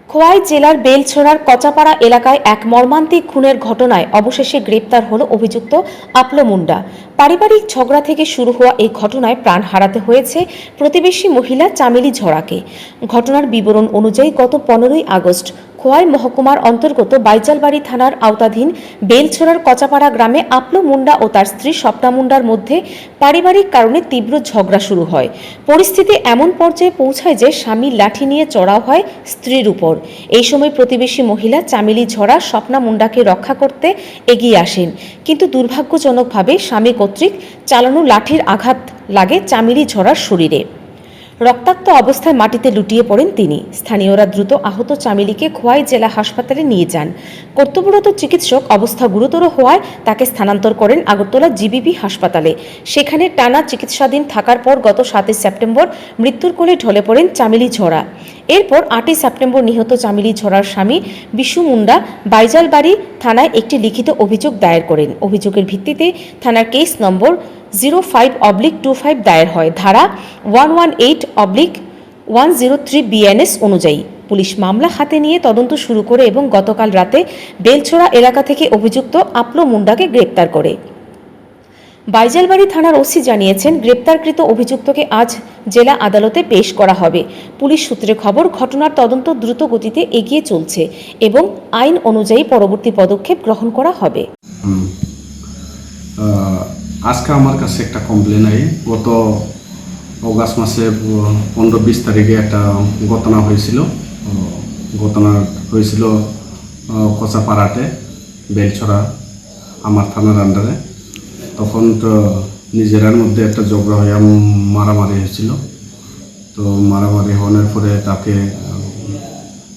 খোয়াই জেলার বেলছড়ার কচাপাড়া এলাকায় এক মর্মান্তিক খুনের ঘটনায় অবশেষে গ্রেপ্তার হল অভিযুক্ত আপলো মুন্ডা। পারিবারিক ঝগড়া থেকে শুরু হওয়া এই ঘটনায় প্রাণ হারাতে হয়েছে প্রতিবেশী মহিলা চামেলি ঝরাকে। ঘটনার বিবরণ অনুযায়ী গত 15ই আগস্ট খোয়াই মহকুমার অন্তর্গত বাইজালবাড়ি থানার আওতাধীন বেলছড়ার কচাপাড়া গ্রামে আপলো মুন্ডা ও তার স্ত্রী স্বপ্না মুন্ডার মধ্যে পারিবারিক কারণে তীব্র ঝগড়া শুরু হয়। পরিস্থিতি এমন পর্যায়ে পৌঁছায় যে স্বামী লাঠি নিয়ে চড়াও হয় স্ত্রীর উপর। এই সময় প্রতিবেশী মহিলা চামেলি ঝরা স্বপ্না মুন্ডাকে রক্ষা করতে এগিয়ে আসেন, কিন্তু দুর্ভাগ্যজনকভাবে স্বামী কর্তৃক চালানো লাঠির আঘাত লাগে চামেলি ঝরার শরীরে। রক্তাক্ত অবস্থায় মাটিতে লুটিয়ে পড়েন তিনি। স্থানীয়রা দ্রুত আহত চামেলিকে খোয়াই জেলা হাসপাতালে নিয়ে যান। কর্তব্যরত চিকিৎসক অবস্থা গুরুতর হওয়ায় তাকে স্থানান্তর করেন আগরতলা জিবিপি হাসপাতালে। সেখানে টানা চিকিৎসাধীন থাকার পর গত 7 সেপ্টেম্বর মৃত্যুর কোলে ঢলে পড়েন চামেলি ঝরা। এরপর 8 সেপ্টেম্বর নিহত চামেলি ঝরার স্বামী বিশু মুন্ডা বাইজালবাড়ি থানায় একটি লিখিত অভিযোগ দায়ের করেন। অভিযোগের ভিত্তিতে থানার কেস নম্বর 05/25 দায়ের হয়। ধারা 118/103 বিএনএস অনুযায়ী পুলিশ মামলা হাতে নিয়ে তদন্ত শুরু করে এবং গতকাল রাতে বেলছড়া এলাকা থেকে অভিযুক্ত আপলো মুন্ডাকে গ্রেপ্তার করে। বাইজালবাড়ি থানার ওসি জানিয়েছেন, গ্রেপ্তারকৃত অভিযুক্তকে আজ জেলা আদালতে পেশ করা হবে। পুলিশ সূত্রে খবর, ঘটনার তদন্ত দ্রুত গতিতে এগিয়ে চলছে এবং আইন অনুযায়ী পরবর্তী পদক্ষেপ গ্রহণ করা হবে। আজকে আমার কাছে একটা কমপ্লেন আই গত অগাস্ট মাসে 15-20 তারিখে একটা ঘটনা হয়েছিল। কচাপাড়াতে বেলছড়া আমার থানার আন্ডারে। তখন তো নিজেরার মধ্যে একটা ঝগড়া হয়ে মারামারি হয়েছিল। তো মারামারি হওয়ার পরে তাকে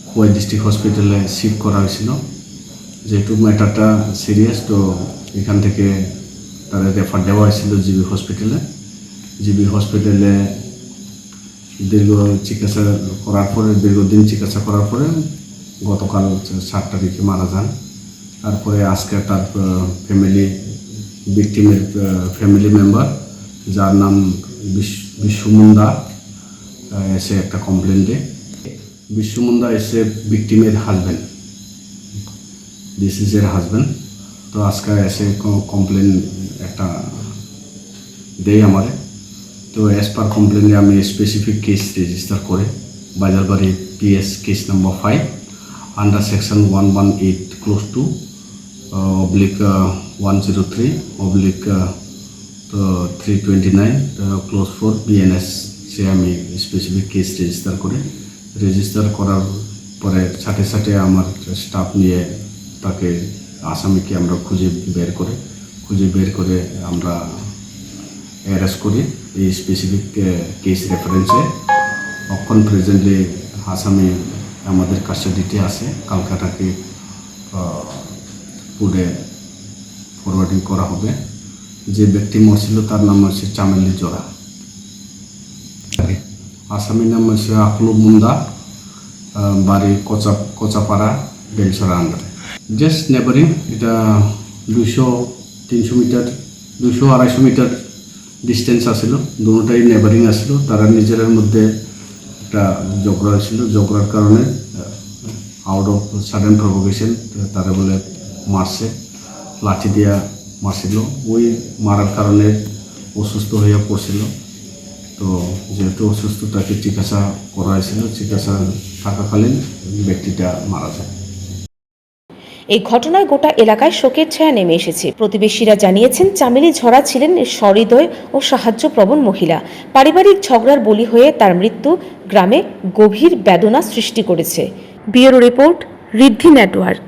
খোয়াই ডিস্ট্রিক্ট হসপিটালে শিফট করা হয়েছিল। যেহেতু ম্যাটারটা সিরিয়াস, তো এখান থেকে তারা রেফার দেওয়া হয়েছিল জিবি হসপিটালে। জিবি হসপিটালে দীর্ঘদিন চিকিৎসা করার পরে গতকাল 7 তারিখে মারা যান। তারপরে আজকে তার ফ্যামিলি মেম্বার, যার নাম বিশু মুন্ডা, এসে একটা কমপ্লেন দেয়। বিশু মুন্ডা এসে ভিকটিমের হাজব্যান্ড, দিস ইজ এর হাজব্যান্ড। তো আজকে এসে কমপ্লেন একটা দেয় আমারে। তো অ্যাজ পার কমপ্লেনে আমি স্পেসিফিক কেস রেজিস্টার করে Bazarbari PS case number 5 under section 118/2/329/329 BNS সে আমি স্পেসিফিক কেস রেজিস্টার করার পরে সাথে সাথে আমার স্টাফ নিয়ে তাকে আসামিকে আমরা খুঁজে বের করে আমরা অ্যারেস্ট করি। এই স্পেসিফিক কেস রেফারেন্সে এখন প্রেজেন্টলি আসামি আমাদের কাস্টাডিতে আছে। কালকাটাকে পুরে ফরওয়ার্ডিং করা হবে। যে ব্যক্তি মরছিল তার নাম হচ্ছে চামেলি ঝরা। আসামির নাম হচ্ছে আপলো মুন্ডা, বাড়ি কচাপাড়া বেলছড়া আন্ডারে। জাস্ট নেবারিং, এটা 200-300 মিটার 200-250 মিটার ডিস্টেন্স আসছিল। দুটোটাই নেবারিং আসছিল। তারা নিজেদের মধ্যে একটা ঝগড়া হয়েছিল। ঝগড়ার কারণে আউট অফ সাডেন প্রভোকেশন তারা বলে মারছে, লাঠি দিয়া মারছিল। ওই মারার কারণে অসুস্থ হয়ে পড়ছিল। তো যেহেতু অসুস্থ, তাকে চিকিৎসা করা হয়েছিল। চিকিৎসা থাকাকালীন ব্যক্তিটা মারা যায়। এই ঘটনায় গোটা এলাকায় শোকের ছায়া নেমে এসেছে। প্রতিবেশীরা জানিয়েছেন, চামেলি ঝরা ছিলেন সহৃদয় ও সাহায্যপ্রবণ মহিলা। পারিবারিক ঝগড়ার বলি হয়ে তার মৃত্যু গ্রামে গভীর বেদনা সৃষ্টি করেছে। ব্যুরো রিপোর্ট, ঋদ্ধি নেটওয়ার্ক।